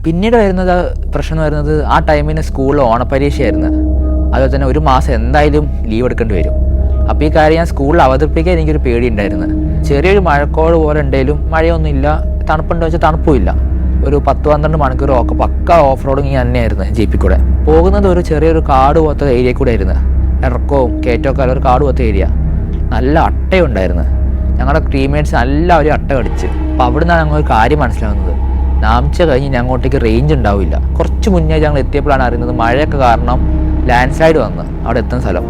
പിന്നീട് വരുന്നത് പ്രശ്നം വരുന്നത് ആ ടൈമിന് സ്കൂളിൽ ഓണപ്പരീക്ഷയായിരുന്നു. അതുപോലെ തന്നെ ഒരു മാസം എന്തായാലും ലീവ് എടുക്കേണ്ടി വരും. അപ്പോൾ ഈ കാര്യം ഞാൻ സ്കൂളിൽ അവതരിപ്പിക്കാൻ എനിക്കൊരു പേടിയുണ്ടായിരുന്നു. ചെറിയൊരു മഴക്കോട് പോലെ ഉണ്ടെങ്കിലും മഴയൊന്നുമില്ല, തണുപ്പുണ്ടോ വെച്ചാൽ തണുപ്പുമില്ല. ഒരു 10-12 മണിക്കൂർ ഒക്കെ പക്ക ഓഫ് റോഡിങ് തന്നെയായിരുന്നു ജീപ്പിൽ കൂടെ പോകുന്നത്. ഒരു ചെറിയൊരു കാട് പോലത്തെ ഏരിയ കൂടെ ആയിരുന്നു, ഇറക്കവും കയറ്റമൊക്കെ ഒരു കാട് പോലത്തെ ഏരിയ. നല്ല അട്ടയുണ്ടായിരുന്നു. ഞങ്ങളുടെ ടീംമേറ്റ്സ് എല്ലാവരും അട്ട കടിച്ച്. അപ്പോൾ അവിടെ നിന്നാണ് ഞങ്ങൾക്ക് കാര്യം മനസ്സിലാകുന്നത്, നാംച്ച കഴിഞ്ഞ് ഞങ്ങോട്ടേക്ക് റേഞ്ച് ഉണ്ടാവില്ല. കുറച്ച് മുന്നേ ഞങ്ങൾ എത്തിയപ്പോഴാണ് അറിയുന്നത് മഴയൊക്കെ കാരണം ലാൻഡ് സ്ലൈഡ് വന്ന് അവിടെ എത്തുന്ന സ്ഥലം.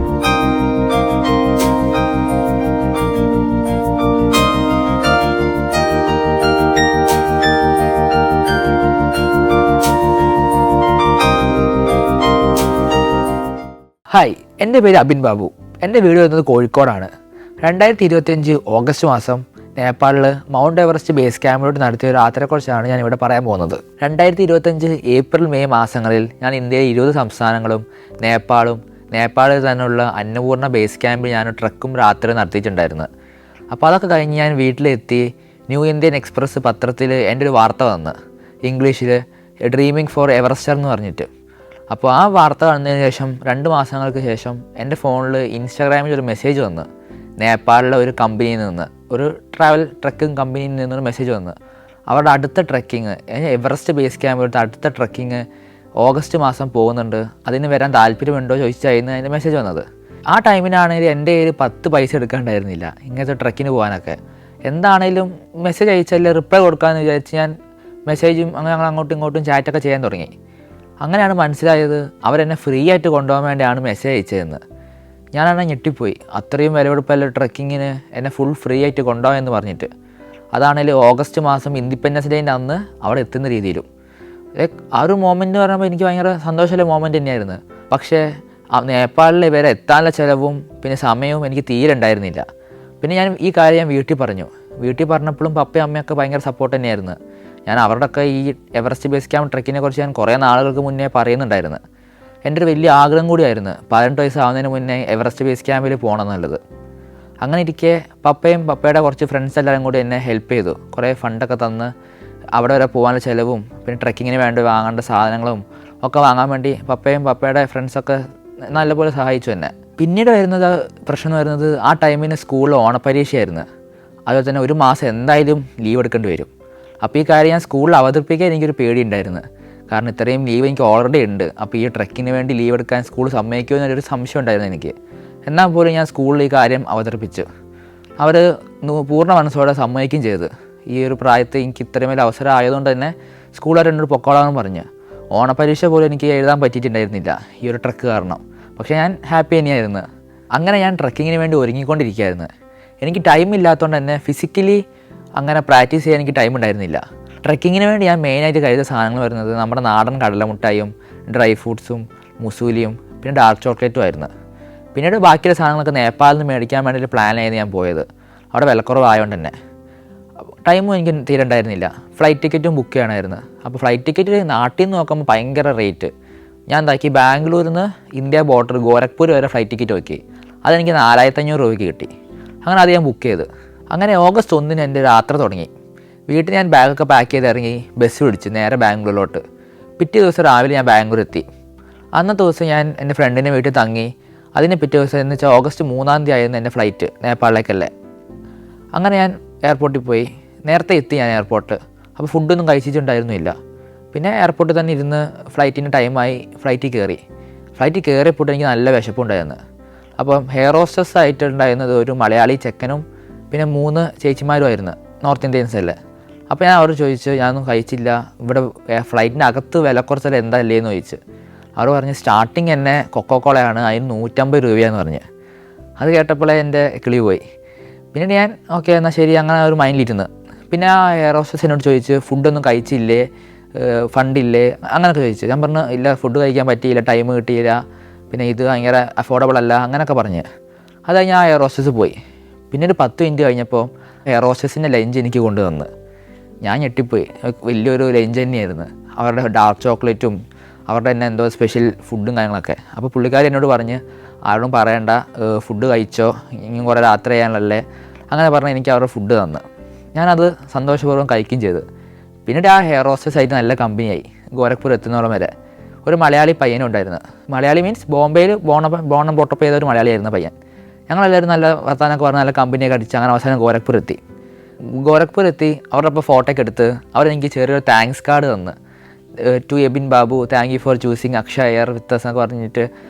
ഹായ്, എൻ്റെ പേര് അബിൻ ബാബു. എൻ്റെ വീട് വരുന്നത് കോഴിക്കോടാണ്. 2025 ഓഗസ്റ്റ് മാസം നേപ്പാളിൽ മൗണ്ട് എവറസ്റ്റ് ബേസ് ക്യാമ്പിലോട്ട് നടത്തിയ ഒരു യാത്രയെക്കുറിച്ചാണ് ഞാൻ ഇവിടെ പറയാൻ പോകുന്നത്. 2025 ഏപ്രിൽ മെയ് മാസങ്ങളിൽ ഞാൻ ഇന്ത്യയിലെ 20 സംസ്ഥാനങ്ങളും നേപ്പാളിൽ തന്നെയുള്ള അന്നപൂർണ്ണ ബേസ് ക്യാമ്പിൽ ഞാൻ ട്രക്കും രാത്രി നടത്തിയിട്ടുണ്ടായിരുന്നു. അപ്പോൾ അതൊക്കെ കഴിഞ്ഞ് ഞാൻ വീട്ടിലെത്തി ന്യൂ ഇന്ത്യൻ എക്സ്പ്രസ് പത്രത്തിൽ എൻ്റെ ഒരു വാർത്ത വന്ന് ഇംഗ്ലീഷിൽ ഡ്രീമിങ് ഫോർ എവറസ്റ്റർ എന്ന് പറഞ്ഞിട്ട്. അപ്പോൾ ആ വാർത്ത വന്നതിന് ശേഷം 2 മാസങ്ങൾക്ക് ശേഷം എൻ്റെ ഫോണിൽ ഇൻസ്റ്റാഗ്രാമിൽ ഒരു മെസ്സേജ് വന്ന് നേപ്പാളിലെ ഒരു കമ്പനിയിൽ നിന്ന്, ഒരു ട്രാവൽ ട്രക്കിംഗ് കമ്പനിയിൽ നിന്നൊരു മെസ്സേജ് വന്ന് അവരുടെ അടുത്ത ട്രക്കിങ് എവറസ്റ്റ് ബേസ് ക്യാമ്പിലത്തെ അടുത്ത ട്രക്കിങ് ഓഗസ്റ്റ് മാസം പോകുന്നുണ്ട്, അതിന് വരാൻ താല്പര്യമുണ്ടോ ചോദിച്ചായിരുന്നു അതിൻ്റെ മെസ്സേജ് വന്നത്. ആ ടൈമിനാണെങ്കിൽ എൻ്റെ കയ്യിൽ 10 പൈസ എടുക്കാണ്ടായിരുന്നില്ല ഇങ്ങനത്തെ ട്രക്കിന് പോകാനൊക്കെ. എന്താണേലും മെസ്സേജ് അയച്ചാൽ റിപ്ലൈ കൊടുക്കാമെന്ന് വിചാരിച്ച് ഞാൻ മെസ്സേജും ഞങ്ങൾ അങ്ങോട്ടും ഇങ്ങോട്ടും ചാറ്റൊക്കെ ചെയ്യാൻ തുടങ്ങി. അങ്ങനെയാണ് മനസ്സിലായത് അവരെന്നെ ഫ്രീ ആയിട്ട് കൊണ്ടുപോകാൻ വേണ്ടിയാണ് മെസ്സേജ് അയച്ചതെന്ന്. ഞാനാണെങ്കിൽ ഞെട്ടിപ്പോയി. അത്രയും വിലപിടിപ്പല്ല ട്രക്കിങ്ങിന് എന്നെ ഫുൾ ഫ്രീ ആയിട്ട് കൊണ്ടുപോകാമെന്ന് പറഞ്ഞിട്ട്. അതാണെങ്കിൽ ഓഗസ്റ്റ് മാസം ഇൻഡിപെൻഡൻസ് ഡേൻ്റെ അന്ന് അവിടെ എത്തുന്ന രീതിയിലും. ആ ഒരു മൊമെൻ്റ് എന്ന് പറയുമ്പോൾ എനിക്ക് ഭയങ്കര സന്തോഷമുള്ള മൊമെൻ്റ് തന്നെയായിരുന്നു. പക്ഷേ നേപ്പാളിൽ വരെ എത്താനുള്ള ചിലവും പിന്നെ സമയവും എനിക്ക് തീരെ ഉണ്ടായിരുന്നില്ല. പിന്നെ ഞാൻ ഈ കാര്യം വീട്ടിൽ പറഞ്ഞപ്പോഴും പപ്പയും അമ്മയൊക്കെ ഭയങ്കര സപ്പോർട്ട് തന്നെയായിരുന്നു. ഞാൻ അവരുടെയൊക്കെ ഈ എവറസ്റ്റ് ബേസ് ക്യാമ്പ് ട്രക്കിനെ കുറിച്ച് ഞാൻ കുറേ നാളുകൾക്ക് മുന്നേ പറയുന്നുണ്ടായിരുന്നു. എൻ്റെ ഒരു വലിയ ആഗ്രഹം കൂടിയായിരുന്നു 18 വയസ്സാവുന്നതിന് മുന്നേ എവറസ്റ്റ് ബേസ് ക്യാമ്പിൽ പോകണം എന്നുള്ളത്. അങ്ങനെ ഇരിക്കെ പപ്പയുടെ കുറച്ച് ഫ്രണ്ട്സ് എല്ലാവരും കൂടി എന്നെ ഹെൽപ്പ് ചെയ്തു. കുറേ ഫണ്ടൊക്കെ തന്ന് അവിടെ വരെ പോകാനുള്ള ചിലവും പിന്നെ ട്രക്കിങ്ങിന് വേണ്ടി വാങ്ങേണ്ട സാധനങ്ങളും ഒക്കെ വാങ്ങാൻ വേണ്ടി പപ്പയുടെ ഫ്രണ്ട്സൊക്കെ നല്ലപോലെ സഹായിച്ചു എന്നെ. പിന്നീട് വരുന്നത് പ്രശ്നം വരുന്നത് ആ ടൈമിന് സ്കൂളിൽ ഓണപ്പരീക്ഷയായിരുന്നു. അതുപോലെ തന്നെ ഒരു മാസം എന്തായാലും ലീവ് എടുക്കേണ്ടി വരും. അപ്പോൾ ഈ കാര്യം ഞാൻ സ്കൂളിൽ അവതരിപ്പിക്കാൻ എനിക്കൊരു പേടിയുണ്ടായിരുന്നു. കാരണം ഇത്രയും ലീവ് എനിക്ക് ഓൾറെഡി ഉണ്ട്. അപ്പോൾ ഈ ട്രക്കിന് വേണ്ടി ലീവ് എടുക്കാൻ സ്കൂൾ സമ്മതിക്കുമോ എന്നൊരു സംശയം ഉണ്ടായിരുന്നു എനിക്ക്. എന്നാൽ പോലും ഞാൻ സ്കൂളിൽ ഈ കാര്യം അവതരിപ്പിച്ചു. അവർ പൂർണ്ണ മനസ്സോടെ സമ്മതിക്കുകയും ചെയ്ത്. ഈ ഒരു പ്രായത്തിൽ എനിക്ക് ഇത്രയും വലിയ അവസരം ആയതുകൊണ്ട് തന്നെ സ്കൂളുകാർ എന്നോട് പൊക്കോളാമെന്ന് പറഞ്ഞ്. ഓണപ്പരീക്ഷ പോലും എനിക്ക് എഴുതാൻ പറ്റിയിട്ടുണ്ടായിരുന്നില്ല ഈ ഒരു ട്രക്ക് കാരണം. പക്ഷേ ഞാൻ ഹാപ്പി തന്നെയായിരുന്നു. അങ്ങനെ ഞാൻ ട്രക്കിങ്ങിന് വേണ്ടി ഒരുങ്ങിക്കൊണ്ടിരിക്കുകയായിരുന്നു. എനിക്ക് ടൈം ഇല്ലാത്തതുകൊണ്ട് തന്നെ ഫിസിക്കലി അങ്ങനെ പ്രാക്ടീസ് ചെയ്യാൻ എനിക്ക് ടൈം ഉണ്ടായിരുന്നില്ല. ട്രക്കിങ്ങിന് വേണ്ടി ഞാൻ മെയിനായിട്ട് കരുതിയ സാധനങ്ങൾ വരുന്നത് നമ്മുടെ നാടൻ കടലമുട്ടായും ഡ്രൈ ഫ്രൂട്ട്സും മുസൂലിയും പിന്നെ ഡാർക്ക് ചോക്ലേറ്റും ആയിരുന്നു. പിന്നീട് ബാക്കിയുള്ള സാധനങ്ങളൊക്കെ നേപ്പാളിൽ നിന്ന് മേടിക്കാൻ വേണ്ടിയിട്ട് പ്ലാനായിരുന്നു ഞാൻ പോയത്. അവിടെ വിലക്കുറവായതുകൊണ്ട് തന്നെ ടൈമും എനിക്ക് തീരെ ഉണ്ടായിരുന്നില്ല. ഫ്ലൈറ്റ് ടിക്കറ്റും ബുക്ക് ചെയ്യണമായിരുന്നു. അപ്പോൾ ഫ്ലൈറ്റ് ടിക്കറ്റ് നാട്ടിൽ നിന്ന് നോക്കുമ്പോൾ ഭയങ്കര റേറ്റ്. ഞാൻ എന്താക്കി ബാംഗ്ലൂരിൽ നിന്ന് ഇന്ത്യ ബോർഡർ ഗോരഖ്പൂർ വരെ ഫ്ലൈറ്റ് ടിക്കറ്റ് നോക്കി. അതെനിക്ക് 4500 രൂപയ്ക്ക് കിട്ടി. അങ്ങനെ അത് ഞാൻ ബുക്ക് ചെയ്ത്. അങ്ങനെ ഓഗസ്റ്റ് 1 എൻ്റെ യാത്ര തുടങ്ങി. വീട്ടിൽ ഞാൻ ബാഗൊക്കെ പാക്ക് ചെയ്ത് ഇറങ്ങി ബസ് പിടിച്ച് നേരെ ബാംഗ്ലൂരിലോട്ട്. പിറ്റേ ദിവസം രാവിലെ ഞാൻ ബാംഗ്ലൂർ എത്തി. അന്നത്തെ ദിവസം ഞാൻ എൻ്റെ ഫ്രണ്ടിൻ്റെ വീട്ടിൽ തങ്ങി. അതിന് പിറ്റേ ദിവസം എന്ന് വെച്ചാൽ ഓഗസ്റ്റ് 3 ആയിരുന്നു എൻ്റെ ഫ്ലൈറ്റ് നേപ്പാളിലേക്കല്ലേ. അങ്ങനെ ഞാൻ എയർപോർട്ടിൽ പോയി. നേരത്തെ എത്തി ഞാൻ എയർപോർട്ട്. അപ്പോൾ ഫുഡൊന്നും കഴിച്ചിട്ടുണ്ടായിരുന്നില്ല. പിന്നെ എയർപോർട്ടിൽ തന്നെ ഇരുന്ന് ഫ്ലൈറ്റിന് ടൈമായി ഫ്ലൈറ്റിൽ കയറിയപ്പോൾ എനിക്ക് നല്ല വിശപ്പുണ്ടായിരുന്നു. അപ്പം ഹെയർ ഹോസ്റ്റസ് ആയിട്ടുണ്ടായിരുന്നത് ഒരു മലയാളി ചെക്കനും പിന്നെ 3 ചേച്ചിമാരുമായിരുന്നു, നോർത്ത് ഇന്ത്യൻസ് അല്ലേ. അപ്പോൾ ഞാൻ അവരോട് ചോദിച്ചു, ഞാനൊന്നും കഴിച്ചില്ല, ഇവിടെ ഫ്ലൈറ്റിൻ്റെ അകത്ത് വില കുറച്ചല്ല എന്താ അല്ലേന്ന് ചോദിച്ചു. അവർ പറഞ്ഞ് സ്റ്റാർട്ടിങ് എന്നെ കൊക്കോക്കോളയാണ്, അതിന് 150 രൂപയാന്ന് പറഞ്ഞ്. അത് കേട്ടപ്പോഴേ എൻ്റെ കിളി പോയി. പിന്നീട് ഞാൻ ഓക്കെ എന്നാൽ ശരി അങ്ങനെ ഒരു മൈൻഡിലിരുന്ന്. പിന്നെ ആ എയർ ഹോസ്റ്റസ് എന്നോട് ചോദിച്ചു ഫുഡൊന്നും കഴിച്ചില്ലേ, ഫണ്ടില്ലേ അങ്ങനെയൊക്കെ ചോദിച്ചു. ഞാൻ പറഞ്ഞു ഇല്ല, ഫുഡ് കഴിക്കാൻ പറ്റിയില്ല, ടൈം കിട്ടിയില്ല, പിന്നെ ഇത് ഭയങ്കര അഫോർഡബിൾ അല്ല അങ്ങനെയൊക്കെ പറഞ്ഞ്. അത് കഴിഞ്ഞ് ആ എയർ ഹോസ്റ്റസ് പോയി. പിന്നീട് 10 മിനിറ്റ് കഴിഞ്ഞപ്പോൾ എയർ ഹോസ്റ്റസിൻ്റെ ലഞ്ച് എനിക്ക് കൊണ്ടുവന്ന്. ഞാൻ ഞെട്ടിപ്പോയി. വലിയൊരു ലഞ്ച് തന്നെയായിരുന്നു. അവരുടെ ഡാർക്ക് ചോക്ലേറ്റും അവരുടെ തന്നെ എന്തോ സ്പെഷ്യൽ ഫുഡും കാര്യങ്ങളൊക്കെ. അപ്പോൾ പുള്ളിക്കാരി എന്നോട് പറഞ്ഞ് ആരോടും പറയണ്ട, ഫുഡ് കഴിച്ചോ, ഇനിയും കുറേ രാത്രി ചെയ്യാനുള്ളല്ലേ അങ്ങനെ പറഞ്ഞ് എനിക്ക് അവരുടെ ഫുഡ് തന്നു. ഞാനത് സന്തോഷപൂർവ്വം കഴിക്കുകയും ചെയ്തു. പിന്നീട് ആ ഹെയർ ഹോസ്റ്റസ് ആയിട്ട് നല്ല കമ്പനിയായി. ഗോരഖ്പൂർ എത്തുന്നോളം വരെ ഒരു മലയാളി പയ്യനുണ്ടായിരുന്നു. മലയാളി മീൻസ് ബോംബെയിൽ ബോൺ ബോട്ടപ്പ് ചെയ്ത ഒരു മലയാളിയായിരുന്ന പയ്യൻ. ഞങ്ങളെല്ലാവരും നല്ല വർത്താനൊക്കെ പറഞ്ഞ് നല്ല കമ്പനിയൊക്കെ അടിച്ച് അങ്ങനെ അവസാനം ഗോരഖ്പൂർ എത്തി. അവരുടെ അപ്പോൾ ഫോട്ടോ ഒക്കെ എടുത്ത് അവരെനിക്ക് ചെറിയൊരു താങ്ക്സ് കാർഡ് തന്ന്, to Ebin Babu, thank you for choosing Akshaya air with us എന്നൊക്കെ പറഞ്ഞിട്ട്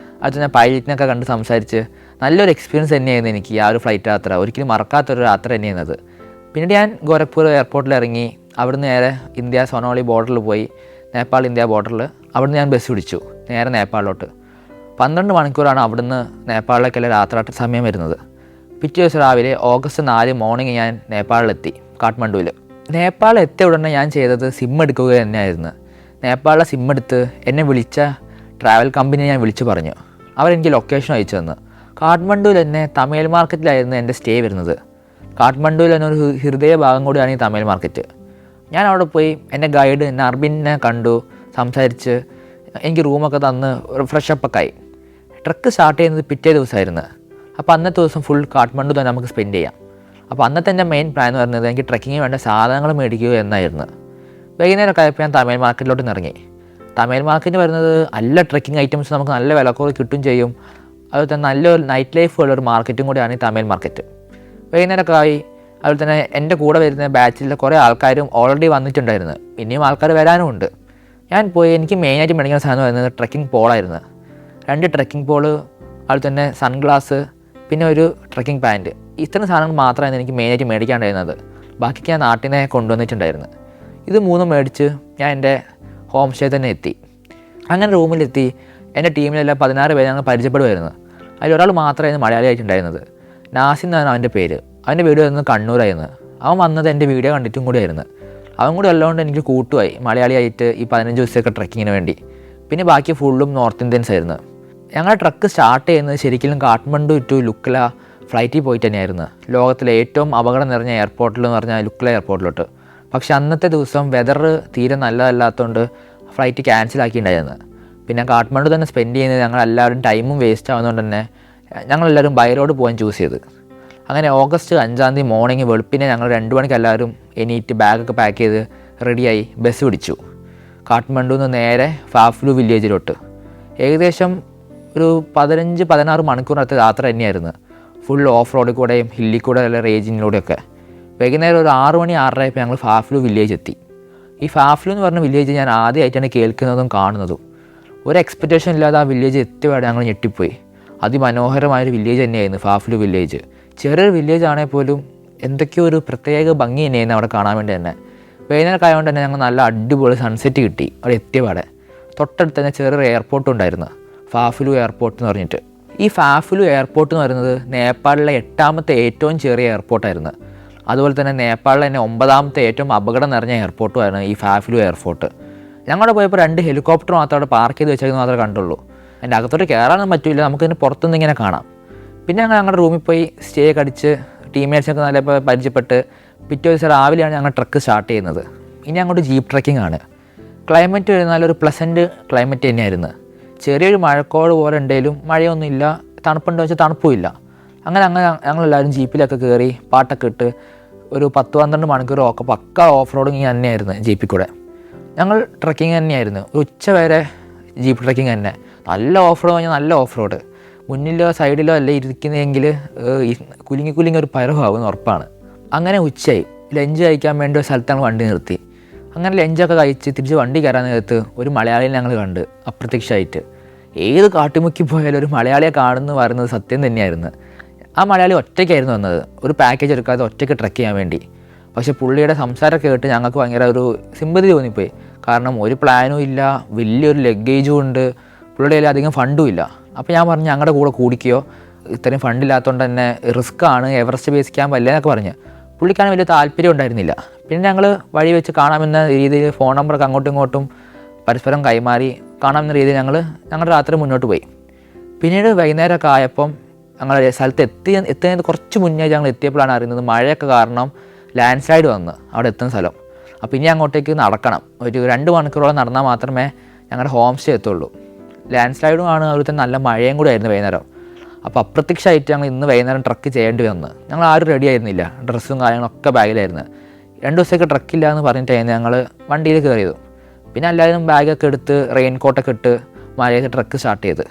അത് ഞാൻ പൈലറ്റിനൊക്കെ കണ്ട് സംസാരിച്ച് നല്ലൊരു എക്സ്പീരിയൻസ് തന്നെയായിരുന്നു എനിക്ക് ആ ഒരു ഫ്ലൈറ്റ് യാത്ര. ഒരിക്കലും മറക്കാത്തൊരു യാത്ര തന്നെയായിരുന്നത്. പിന്നീട് ഞാൻ ഗോരഖ്പൂർ എയർപോർട്ടിൽ ഇറങ്ങി. അവിടുന്ന് നേരെ ഇന്ത്യ സൊനോളി ബോർഡറിൽ പോയി, നേപ്പാൾ ഇന്ത്യ ബോർഡറിൽ. അവിടുന്ന് ഞാൻ ബസ് പിടിച്ചു നേരെ നേപ്പാളിലോട്ട്. 12 മണിക്കൂറാണ് അവിടുന്ന് നേപ്പാളിലേക്കുള്ള യാത്രാ സമയം വരുന്നത്. പിറ്റേ ദിവസം രാവിലെ ഓഗസ്റ്റ് 4 മോർണിംഗ് ഞാൻ നേപ്പാളിലെത്തി, കാഠ്മണ്ഡുവിൽ. നേപ്പാൾ എത്തിയ ഉടനെ ഞാൻ ചെയ്തത് സിം എടുക്കുക തന്നെയായിരുന്നു. നേപ്പാളിലെ സിം എടുത്ത് എന്നെ വിളിച്ച ട്രാവൽ കമ്പനിയെ ഞാൻ വിളിച്ചു പറഞ്ഞു. അവരെനിക്ക് ലൊക്കേഷൻ അയച്ചു തന്നു. കാഠ്മണ്ഡുവിൽ തന്നെ തമിഴ് മാർക്കറ്റിലായിരുന്നു എൻ്റെ സ്റ്റേ വരുന്നത്. കാഠ്മണ്ഡുവിൽ തന്നെ ഒരു ഹൃദയ ഭാഗം കൂടിയാണ് ഈ തമിഴ് മാർക്കറ്റ്. ഞാൻ അവിടെ പോയി എൻ്റെ ഗൈഡ് നർബിനെ കണ്ടു, സംസാരിച്ച് എനിക്ക് റൂമൊക്കെ തന്ന് ഫ്രഷപ്പൊക്കെ ആയി. ട്രക്ക് സ്റ്റാർട്ട് ചെയ്യുന്നത് പിറ്റേ ദിവസമായിരുന്നു. അപ്പോൾ അന്നത്തെ ദിവസം ഫുൾ കാഠ്മണ്ഡു തന്നെ നമുക്ക് സ്പെൻഡ് ചെയ്യാം. അപ്പോൾ അന്നത്തെ എൻ്റെ മെയിൻ പ്ലാൻ എന്ന് പറയുന്നത് എനിക്ക് ട്രക്കിങ്ങിന് വേണ്ട സാധനങ്ങൾ മേടിക്കുക എന്നായിരുന്നു. വൈകുന്നേരമൊക്കെ ആയപ്പോൾ ഞാൻ തമിഴ് മാർക്കറ്റിലോട്ട് ഇറങ്ങി. തമിഴ് മാർക്കറ്റ് വരുന്നത് നല്ല ട്രക്കിംഗ് ഐറ്റംസ് നമുക്ക് നല്ല വിലക്കുറവ് കിട്ടും ചെയ്യും. അതുപോലെ തന്നെ നല്ലൊരു നൈറ്റ് ലൈഫ് ഉള്ളൊരു മാർക്കറ്റും കൂടിയാണ് ഈ തമിഴ് മാർക്കറ്റ്. വൈകുന്നേരമൊക്കെ ആയി. അതുപോലെ തന്നെ എൻ്റെ കൂടെ വരുന്ന ബാച്ചിലെ കുറേ ആൾക്കാരും ഓൾറെഡി വന്നിട്ടുണ്ടായിരുന്നു. ഇനിയും ആൾക്കാർ വരാനും ഉണ്ട്. ഞാൻ പോയി എനിക്ക് മെയിനായിട്ട് മേടിക്കുന്ന സാധനം വരുന്നത് ട്രക്കിംഗ് പോളായിരുന്നു. 2 ട്രക്കിംഗ് പോള്, അതുപോലെ തന്നെ സൺഗ്ലാസ്, പിന്നെ ഒരു ട്രക്കിംഗ് പാൻറ്റ്. ഇത്രയും സാധനങ്ങൾ മാത്രമായിരുന്നു എനിക്ക് മെയിനായിട്ട് മേടിക്കാണ്ടായിരുന്നത്. ബാക്കിക്ക് ഞാൻ നാട്ടിൽ നിന്ന് കൊണ്ടുവന്നിട്ടുണ്ടായിരുന്നു. ഇത് 3 മേടിച്ച് ഞാൻ എൻ്റെ ഹോം സ്റ്റേ തന്നെ എത്തി. അങ്ങനെ റൂമിലെത്തി. എൻ്റെ ടീമിലെല്ലാം 16 പേര് ഞങ്ങൾ പരിചയപ്പെടുമായിരുന്നു. അതിലൊരാൾ മാത്രമായിരുന്നു മലയാളി ആയിട്ടുണ്ടായിരുന്നത്. നാസിൻ എന്നാണ് അവൻ്റെ പേര്. അവൻ്റെ വീട് വരുന്നത് കണ്ണൂരായിരുന്നു. അവൻ വന്നത് എൻ്റെ വീഡിയോ കണ്ടിട്ടും കൂടിയായിരുന്നു. അവൻ കൂടി ഉള്ളതുകൊണ്ട് എനിക്ക് കൂട്ടുമായി മലയാളിയായിട്ട് ഈ 15 ദിവസമൊക്കെ ട്രക്കിങ്ങിന് വേണ്ടി. പിന്നെ ബാക്കി ഫുള്ളും നോർത്ത് ഇന്ത്യൻസ് ആയിരുന്നു. ഞങ്ങളുടെ ട്രക്ക് സ്റ്റാർട്ട് ചെയ്യുന്നത് ശരിക്കും കാഠ്മണ്ഡു ടു ലുക്ല ഫ്ലൈറ്റിൽ പോയിട്ട് തന്നെയായിരുന്നു. ലോകത്തിലെ ഏറ്റവും അപകടം നിറഞ്ഞ എയർപോർട്ടിൽ എന്ന് പറഞ്ഞാൽ ലുക്ല എയർപോർട്ടിലോട്ട്. പക്ഷെ അന്നത്തെ ദിവസം വെതർ തീരെ നല്ലതല്ലാത്തതുകൊണ്ട് ഫ്ലൈറ്റ് ക്യാൻസൽ ആക്കിയിട്ടുണ്ടായിരുന്നു. പിന്നെ കാഠ്മണ്ഡു തന്നെ സ്പെൻഡ് ചെയ്യുന്നത് ഞങ്ങളെല്ലാവരും ടൈമും വേസ്റ്റ് ആവുന്നതുകൊണ്ട് തന്നെ ഞങ്ങളെല്ലാവരും ബൈ റോഡ് പോകാൻ ചൂസ് ചെയ്ത്. അങ്ങനെ ഓഗസ്റ്റ് 5 മോർണിംഗ് വെളുപ്പിനെ ഞങ്ങൾ 2 മണിക്ക് എല്ലാവരും എണീറ്റ് ബാഗൊക്കെ പാക്ക് ചെയ്ത് റെഡിയായി ബസ് പിടിച്ചു. കാഠ്മണ്ഡുവിൽ നിന്ന് നേരെ ഫാഫ്ലു വില്ലേജിലോട്ട്. ഏകദേശം ഒരു 15-16 മണിക്കൂറിനടുത്ത് യാത്ര തന്നെയായിരുന്നു. ഫുൾ ഓഫ് റോഡിൽ കൂടെയും ഹില്ലിൽ കൂടെ അല്ല റേഞ്ചിലൂടെയൊക്കെ. വൈകുന്നേരം ഒരു 6 മണി 6:30 ആയപ്പോൾ ഞങ്ങൾ ഫാഫ്ലു വില്ലേജ് എത്തി. ഈ ഫാഫ്ലു എന്ന് പറഞ്ഞ വില്ലേജ് ഞാൻ ആദ്യമായിട്ടാണ് കേൾക്കുന്നതും കാണുന്നതും. ഒരു എക്സ്പെക്റ്റേഷൻ ഇല്ലാതെ ആ വില്ലേജ് എത്തിയപാടെ ഞങ്ങൾ ഞെട്ടിപ്പോയി. അതിമനോഹരമായൊരു വില്ലേജ് തന്നെയായിരുന്നു ഫാഫ്ലു വില്ലേജ്. ചെറിയൊരു വില്ലേജ് ആണെങ്കിൽ പോലും എന്തൊക്കെയോ ഒരു പ്രത്യേക ഭംഗി തന്നെയായിരുന്നു അവിടെ കാണാൻ വേണ്ടി തന്നെ. വൈകുന്നേരം ആയതുകൊണ്ട് തന്നെ ഞങ്ങൾ നല്ല അടിപൊളി സൺസെറ്റ് കിട്ടി അവിടെ എത്തിയപാടെ. തൊട്ടടുത്ത് തന്നെ ചെറിയൊരു എയർപോർട്ട് ഉണ്ടായിരുന്നു, ഫാഫ്ലു എയർപോർട്ട് എന്ന് പറഞ്ഞിട്ട്. ഈ ഫാഫ്ലു എയർപോർട്ട് എന്ന് പറയുന്നത് നേപ്പാളിലെ 8ാമത്തെ ഏറ്റവും ചെറിയ എയർപോർട്ടായിരുന്നു. അതുപോലെ തന്നെ നേപ്പാളിലെ തന്നെ 9ാമത്തെ ഏറ്റവും അപകടം നിറഞ്ഞ എയർപോർട്ടുമായിരുന്നു ഈ ഫാഫ്ലു എയർപോർട്ട്. ഞങ്ങളുടെ പോയപ്പോൾ 2 ഹെലികോപ്റ്റർ മാത്രം അവിടെ പാർക്ക് ചെയ്ത് വെച്ചേക്കുന്നത് മാത്രമേ കണ്ടുള്ളൂ. അതിൻ്റെ അകത്തോട്ട് കയറാനൊന്നും പറ്റില്ല, നമുക്കിതിന് പുറത്തുനിന്ന് ഇങ്ങനെ കാണാം. പിന്നെ ഞങ്ങൾ ഞങ്ങളുടെ റൂമിൽ പോയി സ്റ്റേ ഒക്കെ അടിച്ച് ടീമേറ്റ്സൊക്കെ നല്ല പരിചയപ്പെട്ട് പിറ്റേ ദിവസം രാവിലെയാണ് ഞങ്ങൾ ട്രക്ക് സ്റ്റാർട്ട് ചെയ്യുന്നത്. ഇനി അങ്ങോട്ട് ജീപ്പ് ട്രക്കിംഗ് ആണ്. ക്ലൈമറ്റ് നല്ലൊരു പ്ലസൻറ്റ് ക്ലൈമറ്റ് തന്നെയായിരുന്നു. ചെറിയൊരു മഴക്കോട് പോലെ ഉണ്ടെങ്കിലും മഴയൊന്നുമില്ല, തണുപ്പുണ്ടോ വെച്ചാൽ തണുപ്പുമില്ല. അങ്ങനെ ഞങ്ങളെല്ലാവരും ജീപ്പിലൊക്കെ കയറി പാട്ടൊക്കെ ഇട്ട് ഒരു 10-12 മണിക്കൂർ ഒക്കെ പക്ക ഓഫ് റോഡിങ് തന്നെയായിരുന്നു ജീപ്പിൽ കൂടെ. ഞങ്ങൾ ട്രക്കിങ് തന്നെയായിരുന്നു, ഒരു ഉച്ച വരെ ജീപ്പ് ട്രക്കിങ് തന്നെ. നല്ല ഓഫ് റോഡ് കഴിഞ്ഞാൽ നല്ല ഓഫ് റോഡ്. മുന്നിലോ സൈഡിലോ അല്ല ഇരിക്കുന്നതെങ്കിൽ കുലുങ്ങി ഒരു പരമാകുമെന്ന് ഉറപ്പാണ്. അങ്ങനെ ഉച്ചയായി. ലഞ്ച് കഴിക്കാൻ വേണ്ടി ഒരു സ്ഥലത്താണ് വണ്ടി നിർത്തി. അങ്ങനെ ലഞ്ചൊക്കെ കഴിച്ച് തിരിച്ച് വണ്ടി കയറാൻ നേരത്ത് ഒരു മലയാളിയെ ഞങ്ങൾ കണ്ട് അപ്രത്യക്ഷമായിട്ട്. ഏത് കാട്ടുമുക്കി പോയാലും ഒരു മലയാളിയെ കാണുന്നു പറയുന്നത് സത്യം തന്നെയായിരുന്നു. ആ മലയാളി ഒറ്റയ്ക്കായിരുന്നു വന്നത്, ഒരു പാക്കേജ് എടുക്കാതെ ഒറ്റയ്ക്ക് ട്രക്ക് ചെയ്യാൻ വേണ്ടി. പക്ഷേ പുള്ളിയുടെ സംസാരമൊക്കെ കേട്ട് ഞങ്ങൾക്ക് ഭയങ്കര ഒരു സിമ്പതി തോന്നിപ്പോയി. കാരണം ഒരു പ്ലാനും ഇല്ല, വലിയൊരു ലഗേജും ഉണ്ട്, പുള്ളിയുടെ കയ്യിൽ അധികം ഫണ്ടും ഇല്ല. അപ്പോൾ ഞാൻ പറഞ്ഞു ഞങ്ങളുടെ കൂടെ കൂടിക്കുകയോ, ഇത്രയും ഫണ്ടില്ലാത്തതുകൊണ്ട് തന്നെ റിസ്ക് ആണ്, എവറസ്റ്റ് ബേസ് ക്യാമ്പ് അല്ലേ എന്നൊക്കെ പറഞ്ഞ്. പുള്ളിക്കാണ് വലിയ താല്പര്യം ഉണ്ടായിരുന്നില്ല. പിന്നെ ഞങ്ങൾ വഴി വെച്ച് കാണാമെന്ന രീതിയിൽ ഫോൺ നമ്പറൊക്കെ അങ്ങോട്ടും ഇങ്ങോട്ടും പരസ്പരം കൈമാറി കാണാമെന്ന രീതിയിൽ ഞങ്ങളുടെ രാത്രി മുന്നോട്ട് പോയി. പിന്നീട് വൈകുന്നേരമൊക്കെ ആയപ്പം ഞങ്ങൾ സ്ഥലത്ത് എത്തുന്നത് കുറച്ച് മുന്നേ ഞങ്ങൾ എത്തിയപ്പോഴാണ് അറിയുന്നത് മഴയൊക്കെ കാരണം ലാൻഡ് സ്ലൈഡ് വന്ന് അവിടെ എത്തുന്ന സ്ഥലം. അപ്പോൾ ഇനി അങ്ങോട്ടേക്ക് നടക്കണം, ഒരു 2 മണിക്കൂറോളം നടന്നാൽ മാത്രമേ ഞങ്ങളുടെ ഹോം സ്റ്റേ എത്തുള്ളൂ. ലാൻഡ് സ്ലൈഡും ആണ്, അതുപോലെ തന്നെ നല്ല മഴയും കൂടെ ആയിരുന്നു വൈകുന്നേരം. അപ്പോൾ അപ്രത്യക്ഷമായിട്ട് ഞങ്ങൾ ഇന്ന് വൈകുന്നേരം ട്രക്ക് ചെയ്യേണ്ടി വന്നു. ഞങ്ങൾ ആരും റെഡി ആയിരുന്നില്ല, ഡ്രസ്സും കാര്യങ്ങളൊക്കെ ബാഗിലായിരുന്നു. 2 ദിവസമൊക്കെ ട്രക്കില്ല എന്ന് പറഞ്ഞിട്ടായിരുന്നു ഞങ്ങൾ വണ്ടിയിൽ കയറിയത്. പിന്നെ എല്ലാവരും ബാഗൊക്കെ എടുത്ത് റെയിൻ കോട്ടൊക്കെ ഇട്ട് മഴയൊക്കെ ട്രക്ക് സ്റ്റാർട്ട് ചെയ്ത്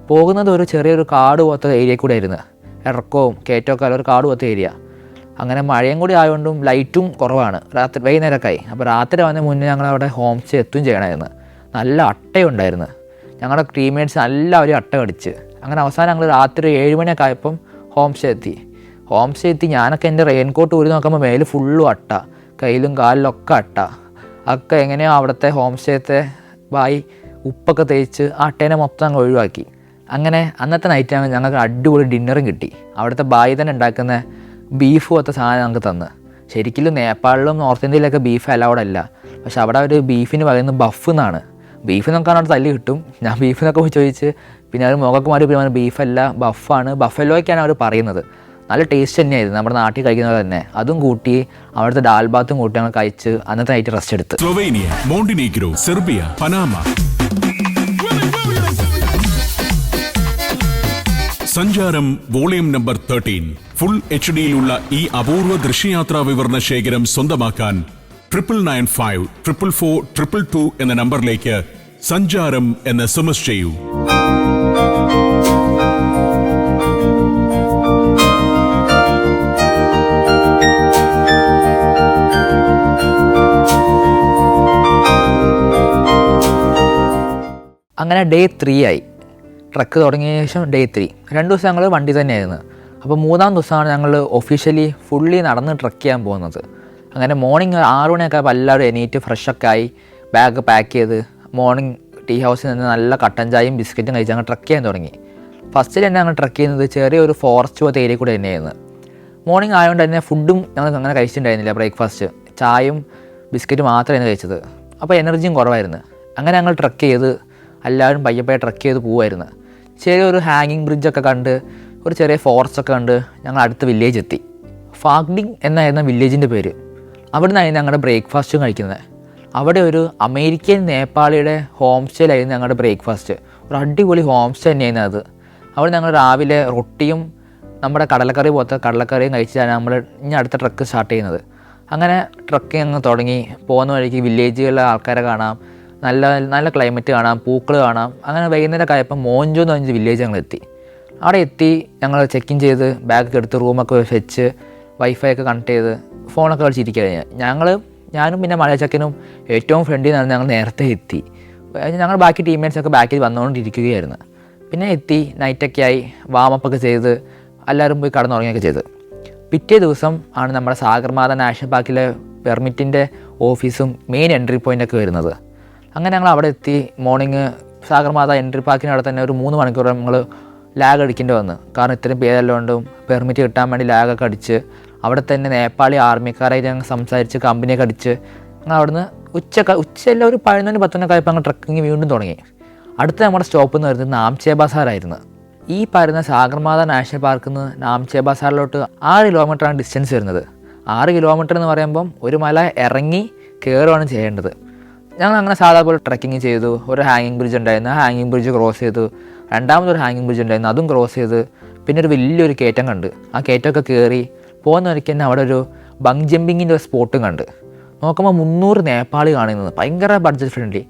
പോകുന്നത് ഒരു ചെറിയൊരു കാട് പോലത്തെ ഏരിയ കൂടെ ആയിരുന്നു. ഇറക്കവും കയറ്റമൊക്കെ ഒരു കാട് പോലത്തെ ഏരിയ. അങ്ങനെ മഴയും കൂടി ആയതുകൊണ്ടും ലൈറ്റും കുറവാണ്. വൈകുന്നേരമൊക്കെ ആയി. അപ്പോൾ രാത്രി വന്ന മുന്നേ ഞങ്ങളവിടെ ഹോം സ്റ്റേ എത്തുകയും ചെയ്യണമായിരുന്നു. നല്ല അട്ടയുണ്ടായിരുന്നു. ഞങ്ങളുടെ ടീംമേറ്റ്സ് എല്ലാവരും അട്ട കടിച്ച്. അങ്ങനെ അവസാനം ഞങ്ങൾ രാത്രി 7 മണിയൊക്കെ ആയപ്പം ഹോം സ്റ്റേ എത്തി. ഞാനൊക്കെ എൻ്റെ റെയിൻ കോട്ട് ഊരി നോക്കുമ്പോൾ മേല് ഫുള്ളും അട്ട, കയ്യിലും കാലിലൊക്കെ അട്ട. ഒക്കെ എങ്ങനെയോ അവിടുത്തെ ഹോം സ്റ്റേത്തെ ബായി ഉപ്പൊക്കെ തേച്ച് ആ അട്ടേനെ മൊത്തം അങ്ങ് ഒഴിവാക്കി. അങ്ങനെ അന്നത്തെ നൈറ്റാണ് ഞങ്ങൾക്ക് അടിപൊളി ഡിന്നറും കിട്ടി. അവിടുത്തെ ബായി തന്നെ ഉണ്ടാക്കുന്ന ബീഫ് പോലത്തെ സാധനം ഞങ്ങൾക്ക് തന്ന്. ശരിക്കും നേപ്പാളിലും നോർത്ത് ഇന്ത്യയിലൊക്കെ ബീഫ് അലൗഡ് അല്ല. പക്ഷെ അവിടെ ഒരു ബീഫിന് പറയുന്നത് ബഫ് എന്നാണ്. ബീഫ് എന്നൊക്കെ അവിടെ തല്ലി കിട്ടും. ഞാൻ ബീഫ് എന്നൊക്കെ പോയി ചോദിച്ച് പിന്നെ അവർ മുഖമൊക്കെ മാറി പിന്നെ ബീഫല്ല ബഫാണ്, ബഫലോയ്ക്കാണ് അവർ പറയുന്നത്. നല്ല ടേസ്റ്റ് തന്നെയായിരുന്നു, നമ്മുടെ നാട്ടിൽ കഴിക്കുന്നത് തന്നെ. അതും കൂട്ടി അവിടുത്തെ ഡാൽബാത്തും കൂട്ടി ഞങ്ങൾ കഴിച്ച് അന്നത്തെ നൈറ്റ് റെസ്റ്റ് എടുത്ത്. Slovenia, Montenegro, Serbia, Panama. സഞ്ചാരം വോളിയം നമ്പർ 13 ഫുൾ HD-യിലുള്ള ഈ അപൂർവ ദൃശ്യയാത്രാ വിവരണ ശേഖരം സ്വന്തമാക്കാൻ 9995444222 എന്ന നമ്പറിലേക്ക് സഞ്ചാരം എന്ന് SMS ചെയ്യൂ. അങ്ങനെ ഡേ 3 ആയി. ട്രക്ക് തുടങ്ങിയ ശേഷം ഡേ 3. 2 ദിവസം ഞങ്ങൾ വണ്ടി തന്നെയായിരുന്നു. അപ്പോൾ 3-ാം ദിവസമാണ് ഞങ്ങൾ ഒഫീഷ്യലി ഫുള്ളി നടന്ന് ട്രക്ക് ചെയ്യാൻ പോകുന്നത്. അങ്ങനെ മോർണിംഗ് 6 മണിയൊക്കെ ആയപ്പോൾ എല്ലാവരും എണീറ്റ് ഫ്രഷൊക്കെ ആയി ബാഗ് പാക്ക് ചെയ്ത് മോർണിംഗ് ടീ ഹൗസിൽ നിന്ന് നല്ല കട്ടൻ ചായയും ബിസ്ക്കറ്റും കഴിച്ച് ഞങ്ങൾ ട്രക്ക് ചെയ്യാൻ തുടങ്ങി. ഫസ്റ്റിൽ തന്നെ ഞങ്ങൾ ട്രക്ക് ചെയ്യുന്നത് ചെറിയൊരു ഫോറസ്റ്റ് പോലത്തെ ഏരിയ കൂടെ തന്നെയായിരുന്നു. മോർണിംഗ് ആയതുകൊണ്ട് തന്നെ ഫുഡും ഞങ്ങൾ അങ്ങനെ കഴിച്ചിട്ടുണ്ടായിരുന്നില്ല. ബ്രേക്ക്ഫാസ്റ്റ് ചായയും ബിസ്ക്കറ്റ് മാത്രമായിരുന്നു കഴിച്ചത്. അപ്പോൾ എനർജിയും കുറവായിരുന്നു. അങ്ങനെ ഞങ്ങൾ ട്രക്ക് ചെയ്ത് എല്ലാവരും പയ്യെ ട്രക്ക് ചെയ്ത് പോകുമായിരുന്നു. ചെറിയൊരു ഹാങ്ങിങ് ബ്രിഡ്ജൊക്കെ കണ്ട് ഒരു ചെറിയ ഫോറസ്റ്റൊക്കെ കണ്ട് ഞങ്ങൾ അടുത്ത വില്ലേജ് എത്തി. ഫാഗ്ഡിങ് എന്നായിരുന്നു വില്ലേജിൻ്റെ പേര്. അവിടെ നിന്നായിരുന്നു ഞങ്ങളുടെ ബ്രേക്ക്ഫാസ്റ്റും കഴിക്കുന്നത്. അവിടെ ഒരു അമേരിക്കൻ നേപ്പാളിയുടെ ഹോം സ്റ്റേയിലായിരുന്നു ഞങ്ങളുടെ ബ്രേക്ക്ഫാസ്റ്റ്. ഒരു അടിപൊളി ഹോം സ്റ്റേ തന്നെയായിരുന്നു അത്. അവിടെ ഞങ്ങൾ രാവിലെ റൊട്ടിയും നമ്മുടെ കടലക്കറി പോലത്തെ കടലക്കറിയും കഴിച്ചാണ് നമ്മൾ ഇനി അടുത്ത ട്രക്ക് സ്റ്റാർട്ട് ചെയ്യുന്നത്. അങ്ങനെ ട്രക്കിങ് അങ്ങ് തുടങ്ങി. പോകുന്ന വഴിക്ക് വില്ലേജുകളിലെ ആൾക്കാരെ കാണാം, നല്ല നല്ല ക്ലൈമറ്റ് കാണാം, പൂക്കൾ കാണാം. അങ്ങനെ വൈകുന്നേരം ആയപ്പോൾ മോഞ്ചോ എന്ന് പറഞ്ഞ വില്ലേജ് ഞങ്ങൾ എത്തി. അവിടെ എത്തി ഞങ്ങൾ ചെക്ക് ഇൻ ചെയ്ത് ബാഗൊക്കെ എടുത്ത് റൂമൊക്കെ വെച്ച് വൈഫൈ ഒക്കെ കണക്ട് ചെയ്ത് ഫോണൊക്കെ കളിച്ചിരിക്കുകയാണ്. ഞാനും പിന്നെ മലയച്ചക്കനും ഏറ്റവും ഫ്രണ്ടിൽ നിന്നാണ് ഞങ്ങൾ നേരത്തെ എത്തി. ഞങ്ങൾ ബാക്കി ടീംമേറ്റ്സൊക്കെ ബാക്കിൽ വന്നുകൊണ്ടിരിക്കുകയായിരുന്നു. പിന്നെ എത്തി നൈറ്റൊക്കെ ആയി വാമപ്പൊക്കെ ചെയ്ത് എല്ലാവരും പോയി കടന്നുറങ്ങുകയൊക്കെ ചെയ്ത് പിറ്റേ ദിവസം ആണ് നമ്മുടെ സാഗർമാത നാഷണൽ പാർക്കിലെ പെർമിറ്റിൻ്റെ ഓഫീസും മെയിൻ എൻട്രി പോയിൻ്റൊക്കെ വരുന്നത്. അങ്ങനെ ഞങ്ങൾ അവിടെ എത്തി. മോർണിംഗ് സാഗർമാത എൻട്രി പാർക്കിനവിടെ തന്നെ ഒരു 3 മണിക്കൂർ നമ്മൾ ലാഗ് അടിക്കേണ്ടി വന്നു. കാരണം ഇത്രയും പേരെല്ലാം കൊണ്ടും പെർമിറ്റ് കിട്ടാൻ വേണ്ടി ലാഗൊക്കെ അടിച്ച് അവിടെ തന്നെ നേപ്പാളി ആർമിക്കാരായിട്ട് ഞങ്ങൾ സംസാരിച്ച് കമ്പനിയൊക്കെ അടിച്ച് ഞങ്ങൾ അവിടുന്ന് ഉച്ചയല്ല ഒരു 11-10 ആയപ്പോൾ ഞങ്ങൾ ട്രക്കിങ് വീണ്ടും തുടങ്ങി. അടുത്ത നമ്മുടെ സ്റ്റോപ്പ് എന്ന് പറയുന്നത് നാംചെ ബസാറായിരുന്നു. ഈ പറയുന്ന സാഗർമാത നാഷണൽ പാർക്കിൽ നിന്ന് നാംചെ ബസാറിലോട്ട് 6 കിലോമീറ്ററാണ് ഡിസ്റ്റൻസ് വരുന്നത്. 6 കിലോമീറ്റർ എന്ന് പറയുമ്പം ഒരു മല ഇറങ്ങി കയറുകയാണ് ചെയ്യേണ്ടത്. ഞങ്ങൾ അങ്ങനെ സാധാരണ ട്രക്കിങ് ചെയ്തു. ഒരു ഹാങ്ങിങ് ബ്രിഡ്ജ് ഉണ്ടായിരുന്നു, ആ ഹാങ്ങിങ് ബ്രിഡ്ജ് ക്രോസ് ചെയ്തു. രണ്ടാമതൊരു ഹാങ്ങിങ് ബ്രിഡ്ജ് ഉണ്ടായിരുന്നു, അതും ക്രോസ് ചെയ്ത് പിന്നെ ഒരു വലിയൊരു കയറ്റം കണ്ട് ആ കയറ്റമൊക്കെ കയറി പോകുന്ന വഴിക്ക് തന്നെ അവിടെ ഒരു ബങ് ജമ്പിങ്ങിൻ്റെ ഒരു സ്പോട്ടും കണ്ട്. നോക്കുമ്പോൾ 300 നേപ്പാളി കാണുന്നത്, ഭയങ്കര ബഡ്ജറ്റ് ഫ്രണ്ട്ലി.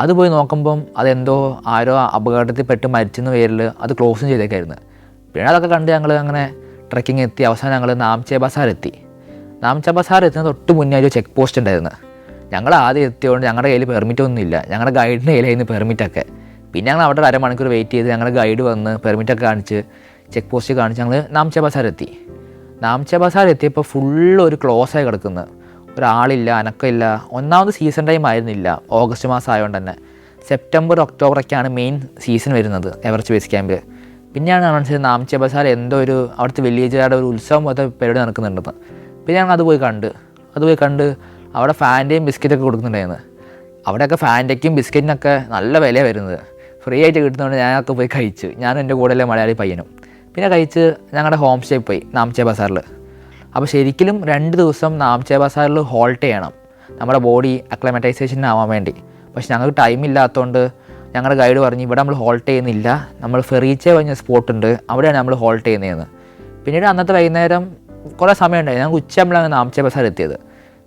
അത് പോയി നോക്കുമ്പം അതെന്തോ ആരോ അപകടത്തിൽപ്പെട്ട് മരിച്ചെന്ന പേരിൽ അത് ക്ലോസും ചെയ്തേക്കായിരുന്നു. പിന്നെ അതൊക്കെ കണ്ട് ഞങ്ങൾ അങ്ങനെ ട്രക്കിങ് എത്തി. അവസാനം ഞങ്ങൾ നാംചെ ബസാർ എത്തി. നാംചെ ബസാർ എത്തുന്ന തൊട്ട് മുന്നേ ഒരു ചെക്ക് പോസ്റ്റ് ഉണ്ടായിരുന്നു. ഞങ്ങൾ ആദ്യം എത്തിയതുകൊണ്ട് ഞങ്ങളുടെ കയ്യിൽ പെർമിറ്റ് ഒന്നുമില്ല. ഞങ്ങളുടെ ഗൈഡിൻ്റെ കയ്യിലായിരുന്നു പെർമിറ്റൊക്കെ. പിന്നെ ഞങ്ങൾ അവിടെ 1/2 മണിക്കൂർ വെയിറ്റ് ചെയ്ത് ഞങ്ങളുടെ ഗൈഡ് വന്ന് പെർമിറ്റൊക്കെ കാണിച്ച് ചെക്ക് പോസ്റ്റ് കാണിച്ച് ഞങ്ങൾ നാംചെ ബസാർ എത്തി. നാംചെ ബസാർ എത്തിയപ്പോൾ ഫുള്ള് ഒരു ക്ലോസ് ആയി കിടക്കുന്നത്, ഒരാളില്ല, അനക്കമില്ല. ഒന്നാമത് സീസൺ ടൈം ആയിരുന്നില്ല, ഓഗസ്റ്റ് മാസം ആയതുകൊണ്ട് തന്നെ. സെപ്റ്റംബർ ഒക്ടോബറൊക്കെയാണ് മെയിൻ സീസൺ വരുന്നത് എവറസ്റ്റ് ബേസ് ക്യാമ്പ്. പിന്നെയാണ് മനസ്സിലായത് നാംചെ ബസാർ എന്തോ ഒരു അവിടുത്തെ വില്ലേജുകാരുടെ ഒരു ഉത്സവം പോലത്തെ പരിപാടി നടക്കുന്നുണ്ടെന്ന്. പിന്നെ ഞങ്ങൾ അത് പോയി കണ്ട് അവിടെ ഫാൻ്റെയും ബിസ്ക്കറ്റൊക്കെ കൊടുക്കുന്നുണ്ടായിരുന്നു. അവിടെയൊക്കെ ഫാൻ്റയ്ക്കും ബിസ്ക്കറ്റിനൊക്കെ നല്ല വിലയാണ് വരുന്നത്. ഫ്രീ ആയിട്ട് കിട്ടുന്നതുകൊണ്ട് ഞങ്ങൾക്ക് പോയി കഴിച്ചു. ഞാനും എൻ്റെ കൂടെയുള്ള മലയാളി പയ്യനും പിന്നെ കഴിച്ച് ഞങ്ങളുടെ ഹോം സ്റ്റേ പോയി നാംചെ ബസാറിൽ. അപ്പോൾ ശരിക്കും 2 ദിവസം നാംചെ ബസാറിൽ ഹോൾട്ട് ചെയ്യണം നമ്മുടെ ബോഡി അക്ലമറ്റൈസേഷൻ ആവാൻ വേണ്ടി. പക്ഷെ ഞങ്ങൾക്ക് ടൈം ഇല്ലാത്തതുകൊണ്ട് ഞങ്ങളുടെ ഗൈഡ് പറഞ്ഞു ഇവിടെ നമ്മൾ ഹോൾട്ട് ചെയ്യുന്നില്ല, നമ്മൾ ഫെറീച്ചെ പറഞ്ഞ സ്പോട്ടുണ്ട്, അവിടെയാണ് നമ്മൾ ഹോൾട്ട് ചെയ്യുന്നതെന്ന്. പിന്നീട് അന്നത്തെ വൈകുന്നേരം കുറേ സമയം ഉണ്ടായി. ഞങ്ങൾ ഉച്ചയാകുമ്പോഴാണ് നാംചെ ബസാർ എത്തിയത്.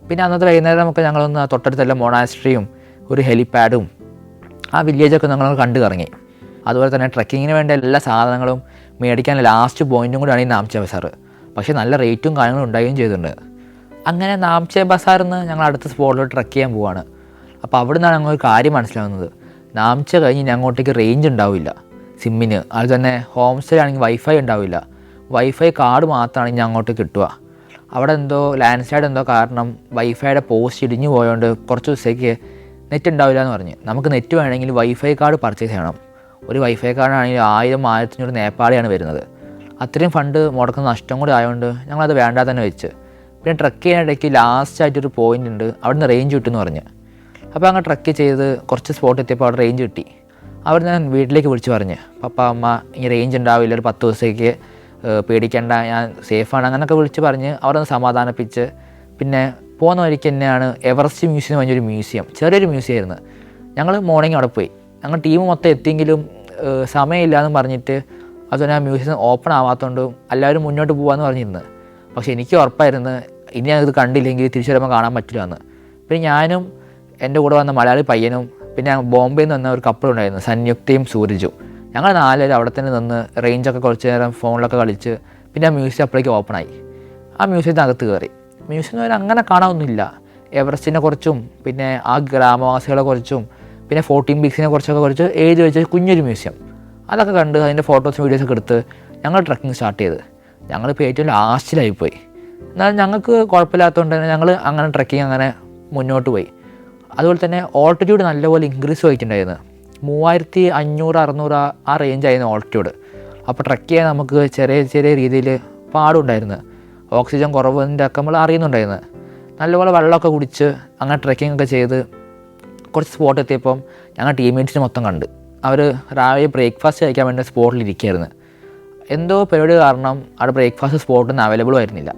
പിന്നെ അന്നത്തെ വൈകുന്നേരം ഒക്കെ ഞങ്ങളൊന്ന് തൊട്ടടുത്തുള്ള മൊണാസ്ട്രിയും ഒരു ഹെലിപ്പാഡും ആ വില്ലേജൊക്കെ ഞങ്ങൾ കണ്ടു കറങ്ങി. അതുപോലെ തന്നെ ട്രക്കിങ്ങിന് വേണ്ട എല്ലാ സാധനങ്ങളും മേടിക്കാൻ ലാസ്റ്റ് പോയിൻറ്റും കൂടിയാണ് ഈ നാംചെ ബസാർ. പക്ഷേ നല്ല റേറ്റും കാര്യങ്ങളും ഉണ്ടാവുകയും ചെയ്തിട്ടുണ്ട്. അങ്ങനെ നാംചെ ബസാറിൽ നിന്ന് ഞങ്ങൾ അടുത്ത സ്പോട്ടിലോട്ട് ട്രക്ക് ചെയ്യാൻ പോവാണ്. അപ്പോൾ അവിടെ നിന്നാണ് ഞങ്ങൾക്ക് കാര്യം മനസ്സിലാവുന്നത്. നാംചെ കഴിഞ്ഞ് ഇനി അങ്ങോട്ടേക്ക് റേഞ്ച് ഉണ്ടാവില്ല സിമ്മിന്. അതുപോലെ തന്നെ ഹോം സ്റ്റേ ആണെങ്കിൽ വൈഫൈ ഉണ്ടാവില്ല. വൈഫൈ കാർഡ് മാത്രമാണ് ഇനി അങ്ങോട്ട് കിട്ടുക. അവിടെ എന്തോ ലാൻഡ് സ്ലൈഡ് എന്തോ കാരണം വൈഫൈയുടെ പോസ്റ്റ് ഇടിഞ്ഞു പോയതുകൊണ്ട് കുറച്ച് ദിവസത്തേക്ക് നെറ്റ് ഉണ്ടാവില്ല എന്ന് പറഞ്ഞ്. നമുക്ക് നെറ്റ് വേണമെങ്കിൽ വൈഫൈ കാർഡ് പർച്ചേസ് ചെയ്യണം. ഒരു വൈഫൈ കാർഡാണെങ്കിൽ 1000-1500 നേപ്പാളിയാണ് വരുന്നത്. അത്രയും ഫണ്ട് മുടക്കുന്ന നഷ്ടം കൂടി ആയതുകൊണ്ട് ഞങ്ങളത് വേണ്ടാതെ തന്നെ വെച്ച്. പിന്നെ ട്രക്ക് ചെയ്യാനിടയ്ക്ക് ലാസ്റ്റായിട്ടൊരു പോയിൻ്റ് ഉണ്ട്, അവിടെ നിന്ന് റേഞ്ച് കിട്ടുമെന്ന് പറഞ്ഞ്. അപ്പോൾ അങ്ങനെ ട്രക്ക് ചെയ്ത് കുറച്ച് സ്പോട്ട് എത്തിയപ്പോൾ അവിടെ റേഞ്ച് കിട്ടി. അവർ ഞാൻ വീട്ടിലേക്ക് വിളിച്ച് പറഞ്ഞ്, പപ്പ അമ്മ ഈ റേഞ്ച് ഉണ്ടാവില്ല, ഒരു 10 ദിവസത്തേക്ക് പേടിക്കേണ്ട, ഞാൻ സേഫാണ് അങ്ങനെയൊക്കെ വിളിച്ച് പറഞ്ഞ് അവരൊന്ന് സമാധാനിപ്പിച്ച്. പിന്നെ പോകുന്ന വഴിക്ക് തന്നെയാണ് എവറസ്റ്റ് മ്യൂസിയം പറഞ്ഞൊരു മ്യൂസിയം, ചെറിയൊരു മ്യൂസിയം ആയിരുന്നു. ഞങ്ങൾ മോർണിംഗ് അവിടെ പോയി. ഞങ്ങൾ ടീം മൊത്തം എത്തിയെങ്കിലും സമയമില്ലയെന്ന് പറഞ്ഞിട്ട് അതുപോലെ ആ മ്യൂസിയം ഓപ്പൺ ആവാത്തതുകൊണ്ട് എല്ലാവരും മുന്നോട്ട് പോകാമെന്ന് പറഞ്ഞിരുന്നു. പക്ഷേ എനിക്ക് ഉറപ്പായിരുന്നു ഇനി ഞാനിത് കണ്ടില്ലെങ്കിൽ തിരിച്ചു വരുമ്പോൾ കാണാൻ പറ്റില്ല എന്ന്. പിന്നെ ഞാനും എൻ്റെ കൂടെ വന്ന മലയാളി പയ്യനും പിന്നെ ബോംബെയിൽ നിന്ന് വന്ന ഒരു കപ്പിളുണ്ടായിരുന്നു, സംയുക്തയും സൂരജും. ഞങ്ങൾ 4 പേര് അവിടെ തന്നെ നിന്ന് റേഞ്ചൊക്കെ കുറച്ച് നേരം ഫോണിലൊക്കെ കളിച്ച് പിന്നെ ആ മ്യൂസിയം അപ്പോഴേക്കും ഓപ്പണായി. ആ മ്യൂസിയത്തിനകത്ത് കയറി. മ്യൂസിയം അങ്ങനെ കാണാനൊന്നുമില്ല. എവറസ്റ്റിനെ കുറിച്ചും പിന്നെ ആ ഗ്രാമവാസികളെ കുറിച്ചും പിന്നെ 14 ബിഗ്സിനെ കുറിച്ച് എഴുതി വെച്ച കുഞ്ഞൊരു മ്യൂസിയം. അതൊക്കെ കണ്ട് അതിൻ്റെ ഫോട്ടോസും വീഡിയോസൊക്കെ എടുത്ത് ഞങ്ങൾ ട്രക്കിങ് സ്റ്റാർട്ട് ചെയ്ത്. ഞങ്ങളിപ്പോൾ ഏറ്റവും ലാസ്റ്റിലായിപ്പോയി. എന്നാലും ഞങ്ങൾക്ക് കുഴപ്പമില്ലാത്തതുകൊണ്ട് തന്നെ ഞങ്ങൾ അങ്ങനെ ട്രക്കിങ് അങ്ങനെ മുന്നോട്ട് പോയി. അതുപോലെ തന്നെ ഓൾട്ടിറ്റ്യൂഡ് നല്ലപോലെ ഇൻക്രീസ് ആയിട്ടുണ്ടായിരുന്നു. 3500-600 ആ റേഞ്ചായിരുന്നു ഓൾട്ടിറ്റ്യൂഡ്. അപ്പോൾ ട്രക്ക് ചെയ്യാൻ നമുക്ക് ചെറിയ രീതിയിൽ പാടുണ്ടായിരുന്നു. ഓക്സിജൻ കുറവിൻ്റെ ഒക്കെ നമ്മൾ അറിയുന്നുണ്ടായിരുന്നു. നല്ലപോലെ വെള്ളമൊക്കെ കുടിച്ച് അങ്ങനെ ട്രക്കിംഗ് ഒക്കെ ചെയ്ത് കുറച്ച് സ്പോട്ട് എത്തിയപ്പം ഞങ്ങൾ ടീംമേറ്റ്സിനെ മൊത്തം കണ്ട്. അവർ രാവിലെ ബ്രേക്ക്ഫാസ്റ്റ് കഴിക്കാൻ വേണ്ടി സ്പോട്ടിലിരിക്കുകയായിരുന്നു. എന്തോ പരിപാടി കാരണം അവിടെ ബ്രേക്ക്ഫാസ്റ്റ് സ്പോട്ടൊന്നും അവൈലബിളും ആയിരുന്നില്ല.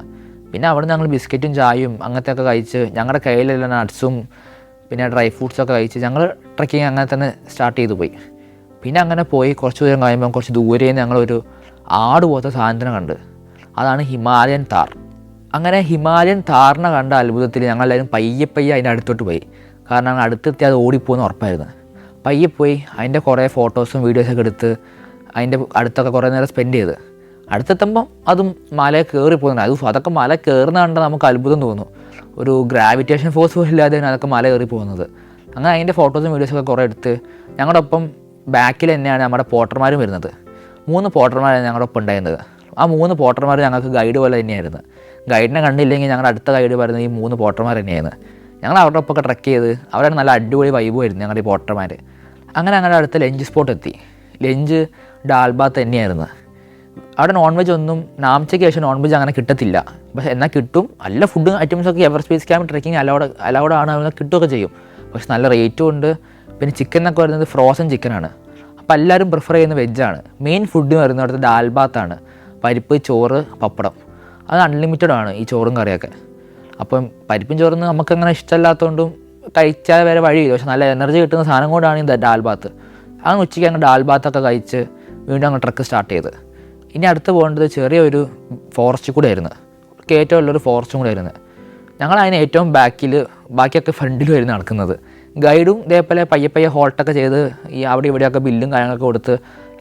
പിന്നെ അവിടെ ഞങ്ങൾ ബിസ്ക്കറ്റും ചായയും അങ്ങനത്തെ ഒക്കെ കഴിച്ച് ഞങ്ങളുടെ കയ്യിലുള്ള നട്ട്സും പിന്നെ ഡ്രൈ ഫ്രൂട്ട്സൊക്കെ കഴിച്ച് ഞങ്ങൾ ട്രക്കിങ് അങ്ങനെ തന്നെ സ്റ്റാർട്ട് ചെയ്തു പോയി. പിന്നെ അങ്ങനെ പോയി കുറച്ച് ദൂരം കഴിയുമ്പം കുറച്ച് ദൂരെ നിന്ന് ഞങ്ങളൊരു ആട് പോലത്തെ സാധനത്തിനെ കണ്ട്. അതാണ് ഹിമാലയൻ താർ. അങ്ങനെ ഹിമാലയൻ താറിനെ കണ്ട അത്ഭുതത്തിൽ ഞങ്ങളെല്ലാവരും പയ്യെ അതിൻ്റെ അടുത്തോട്ട് പോയി. കാരണം ഞങ്ങൾ അടുത്തെത്തി അത് ഓടിപ്പോകുന്ന ഉറപ്പായിരുന്നു. പയ്യെ പോയി അതിൻ്റെ കുറേ ഫോട്ടോസും വീഡിയോസൊക്കെ എടുത്ത് അതിൻ്റെ അടുത്തൊക്കെ കുറേ നേരം സ്പെൻഡ് ചെയ്ത്. അടുത്തെത്തുമ്പം അതും മലയെ കയറി പോകുന്നുണ്ട്. അതൊക്കെ മല കയറുന്ന കണ്ടാൽ നമുക്ക് അത്ഭുതം തോന്നും. ഒരു ഗ്രാവിറ്റേഷൻ ഫോഴ്സ് പോലും ഇല്ലാതെയാണ് അതൊക്കെ മല കയറി പോകുന്നത്. അങ്ങനെ അതിൻ്റെ ഫോട്ടോസും വീഡിയോസൊക്കെ കുറേ എടുത്ത് ഞങ്ങളുടെ ഒപ്പം ബാക്കിൽ തന്നെയാണ് നമ്മുടെ പോട്ടർമാരും വരുന്നത്. 3 പോട്ടർമാരാണ് ഞങ്ങളുടെ ഒപ്പം ഉണ്ടായിരുന്നത്. ആ 3 പോട്ടർമാർ ഞങ്ങൾക്ക് ഗൈഡ് പോലെ തന്നെയായിരുന്നു. ഗൈഡിനെ കണ്ടില്ലെങ്കിൽ ഞങ്ങളുടെ അടുത്ത ഗൈഡ് പറയുന്നത് ഈ 3 പോട്ടർമാർ തന്നെയായിരുന്നു. ഞങ്ങൾ അവരുടെ ഒപ്പമൊക്കെ ട്രക്ക് ചെയ്ത് അവരാണ് നല്ല അടിപൊളി വൈബുമായിരുന്നു ഞങ്ങളുടെ ഈ പോട്ടർമാർ. അങ്ങനെ ഞങ്ങളുടെ അടുത്ത ലഞ്ച് സ്പോട്ട് എത്തി. ലഞ്ച് ഡാൽബാത്ത് തന്നെയായിരുന്നു. അവിടെ നോൺ വെജ് ഒന്നും നാംചയ്ക്ക് ശേഷം നോൺ വെജ് അങ്ങനെ കിട്ടത്തില്ല. പക്ഷേ എന്നാൽ കിട്ടും, നല്ല ഫുഡ് ഐറ്റംസൊക്കെ എവറസ്റ്റ് ബേസ് ക്യാമ്പ് ട്രക്കിങ് അലൗഡാണ്, കിട്ടുകയൊക്കെ ചെയ്യും. പക്ഷെ നല്ല റേറ്റും ഉണ്ട്. പിന്നെ ചിക്കൻ എന്നൊക്കെ പറയുന്നത് ഫ്രോസൺ ചിക്കനാണ്. അപ്പോൾ എല്ലാവരും പ്രിഫർ ചെയ്യുന്ന വെജാണ്. മെയിൻ ഫുഡ് വരുന്നത് അവിടുത്തെ ഡാൽബാത്താണ്. പരിപ്പ്, ചോറ്, പപ്പടം. അത് അൺലിമിറ്റഡ് ആണ് ഈ ചോറും കറിയൊക്കെ. അപ്പം പരിപ്പും ചോറൊന്നും നമുക്കങ്ങനെ ഇഷ്ടമല്ലാത്തതുകൊണ്ടും കഴിച്ചാൽ വേറെ വഴിയില്ല. പക്ഷെ നല്ല എനർജി കിട്ടുന്ന സാധനം കൊണ്ടാണ് ഈ ഡാൽബാത്ത്. അങ്ങനെ ഉച്ചയ്ക്ക് അങ്ങ് ഡാൽബാത്തൊക്കെ കഴിച്ച് വീണ്ടും അങ്ങ് ട്രക്ക് സ്റ്റാർട്ട് ചെയ്ത്. ഇനി അടുത്ത് പോകേണ്ടത് ചെറിയൊരു ഫോറസ്റ്റ് കൂടെ ആയിരുന്നു. കയറ്റമുള്ളൊരു ഫോറസ്റ്റും കൂടെ ആയിരുന്നു. ഞങ്ങൾ അതിന് ഏറ്റവും ബാക്കിയൊക്കെ ഫ്രണ്ടിലും ആയിരുന്നു നടക്കുന്നത്. ഗൈഡും ഇതേപോലെ പയ്യെ ഹോൾട്ടൊക്കെ ചെയ്ത് ഈ അവിടെ ഇവിടെയൊക്കെ ബില്ലും കാര്യങ്ങളൊക്കെ കൊടുത്ത്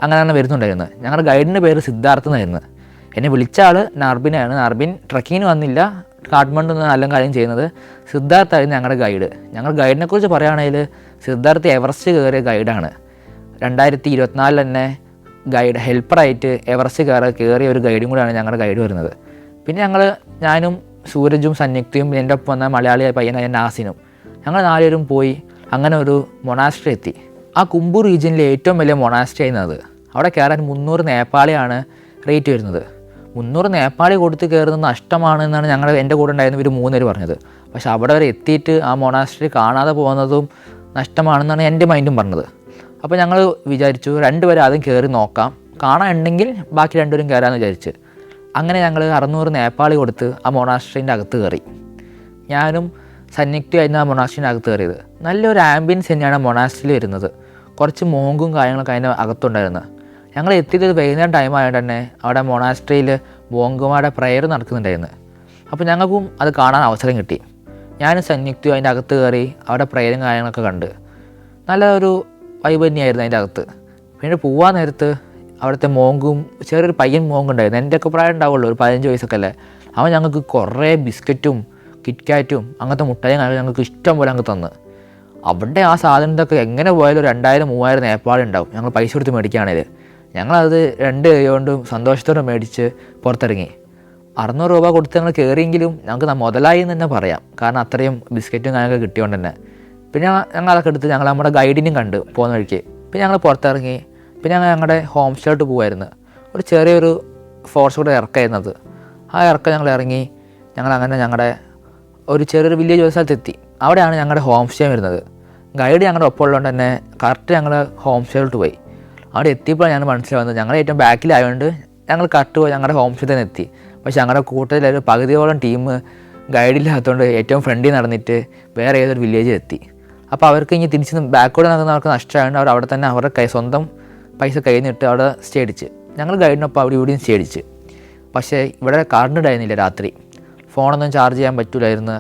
അങ്ങനെ വരുന്നുണ്ടായിരുന്നു. ഞങ്ങളുടെ ഗൈഡിൻ്റെ പേര് സിദ്ധാർത്ഥ എന്നായിരുന്നു. എന്നെ വിളിച്ച ആൾ നർബിനാണ്. നർബിൻ ട്രക്കിങ്ങിന് വന്നില്ല, കാഠ്മണ്ഡു നല്ല കാര്യം ചെയ്യുന്നത്. സിദ്ധാർത്ഥായിരുന്നു ഞങ്ങളുടെ ഗൈഡ്. ഞങ്ങൾ ഗൈഡിനെ കുറിച്ച് പറയുകയാണെങ്കിൽ സിദ്ധാർത്ഥ് എവറസ്റ്റ് കയറിയ ഗൈഡാണ്. 2024 തന്നെ ഗൈഡ് ഹെൽപ്പറായിട്ട് എവറസ്റ്റ് കയറിയ ഒരു ഗൈഡും കൂടെയാണ് ഞങ്ങളുടെ ഗൈഡ് വരുന്നത്. പിന്നെ ഞാനും സൂരജും സംയുക്തയും എൻ്റെ ഒപ്പം വന്ന മലയാളി പയ്യനായ നാസിനും ഞങ്ങൾ 4 പേരും പോയി അങ്ങനെ ഒരു മൊണാസ്ട്രി എത്തി. ആ കുംബു റീജിയനിലെ ഏറ്റവും വലിയ മൊണാസ്ട്രി ആയിരുന്നത്. അവിടെ കയറാൻ 300 നേപ്പാളിയാണ് റേറ്റ് വരുന്നത്. 300 നേപ്പാളി കൊടുത്ത് കയറുന്നത് നഷ്ടമാണെന്നാണ് എൻ്റെ കൂടെ ഉണ്ടായിരുന്ന ഒരു 3 പേര് പറഞ്ഞത്. പക്ഷെ അവിടെ വരെ എത്തിയിട്ട് ആ മൊണാസ്ട്രി കാണാതെ പോകുന്നതും നഷ്ടമാണെന്നാണ് എൻ്റെ മൈൻഡും പറഞ്ഞത്. അപ്പോൾ ഞങ്ങൾ വിചാരിച്ചു 2 പേരെ ആദ്യം കയറി നോക്കാം, കാണാനുണ്ടെങ്കിൽ ബാക്കി 2 പേരും കയറാമെന്ന് വിചാരിച്ച്. അങ്ങനെ ഞങ്ങൾ 600 നേപ്പാളി കൊടുത്ത് ആ മൊണാസ്ട്രീൻ്റെ അകത്ത് കയറി. ഞാനും സംയുക്തമായിരുന്നു ആ മൊണാസ്ട്രീൻ്റെ അകത്ത് കയറിയത്. നല്ലൊരു ആംബിയൻസ് തന്നെയാണ് മൊണാസ്ട്രിയിൽ വരുന്നത്. കുറച്ച് മോങ്കും കാര്യങ്ങളൊക്കെ അതിൻ്റെ അകത്തുണ്ടായിരുന്നത്. ഞങ്ങൾ എത്തിയത് വൈകുന്നേരം ടൈം ആയതുകൊണ്ട് തന്നെ അവിടെ മൊണാസ്ട്രിയിൽ മോങ്കുമാരുടെ പ്രയർ നടക്കുന്നുണ്ടായിരുന്നു. അപ്പോൾ ഞങ്ങൾക്കും അത് കാണാൻ അവസരം കിട്ടി. ഞാനും സംയുക്തയും അതിൻ്റെ അകത്ത് കയറി അവിടെ പ്രേരും കാര്യങ്ങളൊക്കെ കണ്ട് നല്ലൊരു വൈബ് തന്നെയായിരുന്നു അതിൻ്റെ അകത്ത്. പിന്നെ പോകാൻ നേരത്ത് അവിടുത്തെ മോങ്കും ചെറിയൊരു പയ്യൻ മോങ്കുണ്ടായിരുന്നു, എൻ്റെയൊക്കെ പ്രായം ഉണ്ടാവുള്ളൂ, ഒരു 15 വയസ്സൊക്കെ അല്ലേ. അവൻ ഞങ്ങൾക്ക് കുറേ ബിസ്ക്കറ്റും കിറ്റ്കാറ്റും അങ്ങനത്തെ മുട്ടായും ഞങ്ങൾക്ക് ഇഷ്ടം പോലെ അങ്ങ് തന്ന്. അവിടെ ആ സാധനത്തൊക്കെ എങ്ങനെ പോയാലും 2000-3000 നേപ്പാൾ ഉണ്ടാവും ഞങ്ങൾ പൈസ കൊടുത്ത് മേടിക്കുകയാണെങ്കിൽ. ഞങ്ങളത് 2 കൈ കൊണ്ടും സന്തോഷത്തോടെ മേടിച്ച് പുറത്തിറങ്ങി. 600 രൂപ കൊടുത്ത് ഞങ്ങൾ കയറിയെങ്കിലും ഞങ്ങൾക്ക് മുതലായി എന്ന് തന്നെ പറയാം, കാരണം അത്രയും ബിസ്ക്കറ്റും കാര്യങ്ങളൊക്കെ കിട്ടിയോണ്ട് തന്നെ. പിന്നെ ഞങ്ങൾ അതൊക്കെ എടുത്ത് ഞങ്ങൾ നമ്മുടെ ഗൈഡിനും കണ്ട് പോകുന്ന വഴിക്ക്. പിന്നെ ഞങ്ങൾ പുറത്തിറങ്ങി. പിന്നെ ഞങ്ങൾ ഞങ്ങളുടെ ഹോം സ്റ്റേട്ട് പോകുമായിരുന്നു. ഒരു ചെറിയൊരു ഫോറസ്റ്റ് കൂടെ ഇറക്കമായിരുന്നത്. ആ ഇറക്കം ഞങ്ങൾ ഇറങ്ങി. ഞങ്ങളങ്ങനെ ഞങ്ങളുടെ ഒരു ചെറിയൊരു വില്ലേജ് സ്ഥലത്തെത്തി. അവിടെയാണ് ഞങ്ങളുടെ ഹോം സ്റ്റേ വരുന്നത്. ഗൈഡ് ഞങ്ങളുടെ ഒപ്പം ഉള്ളതുകൊണ്ട് തന്നെ കറക്റ്റ് ഞങ്ങൾ ഹോം സ്റ്റേയിലോട്ട് പോയി. അവിടെ എത്തിയപ്പോൾ ഞങ്ങൾ മനസ്സിലാവുന്നത് ഞങ്ങൾ ഏറ്റവും ബാക്കിലായതുകൊണ്ട് ഞങ്ങൾ കറക്റ്റ് പോയി ഞങ്ങളുടെ ഹോം സ്റ്റേ തന്നെ എത്തി. പക്ഷേ ഞങ്ങളുടെ കൂട്ടത്തിലൊരു പകുതിയോളം ടീം ഗൈഡില്ലാത്തതുകൊണ്ട് ഏറ്റവും ഫ്രണ്ടിൽ നടന്നിട്ട് വേറെ ഏതൊരു വില്ലേജിൽ എത്തി. അപ്പോൾ അവർക്ക് ഇനി തിരിച്ച് ബാക്കോട് നടക്കുന്നവർക്ക് നഷ്ടമായതുകൊണ്ട് അവർ അവിടെ തന്നെ അവരുടെ സ്വന്തം പൈസ കയ്യിൽ നിന്നിട്ട് അവിടെ സ്റ്റേ അടിച്ച്. ഞങ്ങൾ ഗൈഡിനൊപ്പം അവിടെ ഇവിടെയും സ്റ്റേ അടിച്ച്. പക്ഷേ ഇവിടെ കറണ്ട് ഉണ്ടായിരുന്നില്ല രാത്രി, ഫോണൊന്നും ചാർജ് ചെയ്യാൻ പറ്റില്ലായിരുന്നു.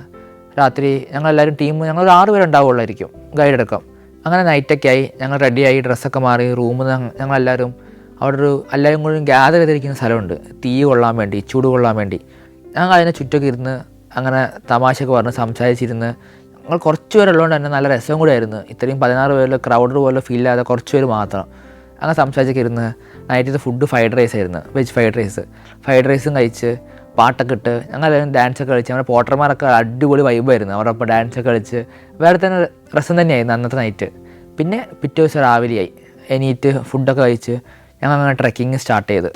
രാത്രി ഞങ്ങളെല്ലാവരും ഞങ്ങളൊരു 6 പേരുണ്ടാവുള്ളായിരിക്കും ഗൈഡ് അടക്കം. അങ്ങനെ നൈറ്റൊക്കെ ആയി, ഞങ്ങൾ റെഡിയായി ഡ്രസ്സൊക്കെ മാറി റൂമിൽ ഞങ്ങളെല്ലാവരും അവിടെ എല്ലാവരും കൂടി ഗ്യാദർ ചെയ്തിരിക്കുന്ന സ്ഥലമുണ്ട്, തീ കൊള്ളാൻ വേണ്ടി, ചൂട് കൊള്ളാൻ വേണ്ടി. ഞങ്ങൾ അതിനെ ചുറ്റൊക്കെ ഇരുന്ന് അങ്ങനെ തമാശയൊക്കെ പറഞ്ഞ് സംസാരിച്ചിരുന്ന് ഞങ്ങൾ കുറച്ച് പേരുള്ളതുകൊണ്ട് തന്നെ നല്ല രസം കൂടെ ആയിരുന്നു. ഇത്രയും 16 പേരിൽ ക്രൗഡ് പോലെ ഫീൽ ചെയ്യാതെ കുറച്ച് പേര് മാത്രം അങ്ങനെ സംസാരിച്ചൊക്കെ ഇരുന്ന്. നൈറ്റിൽ ഫുഡ് ഫ്രൈഡ് റൈസ് ആയിരുന്നു, വെജ് ഫ്രൈഡ് റൈസും കഴിച്ച് പാട്ടൊക്കെ ഇട്ട് ഞങ്ങളെല്ലാവരും ഡാൻസൊക്കെ കളിച്ച്. നമ്മുടെ പോട്ടർമാരൊക്കെ അടിപൊളി വൈബായിരുന്നു, അവരൊപ്പം ഡാൻസൊക്കെ കളിച്ച് വേറെ തന്നെ രസം തന്നെയായിരുന്നു അന്നത്തെ നൈറ്റ്. പിന്നെ പിറ്റേ ദിവസം രാവിലെയായി എണീറ്റ് ഫുഡൊക്കെ കഴിച്ച് ഞങ്ങൾ അങ്ങനെ ട്രെക്കിങ് സ്റ്റാർട്ട് ചെയ്ത്.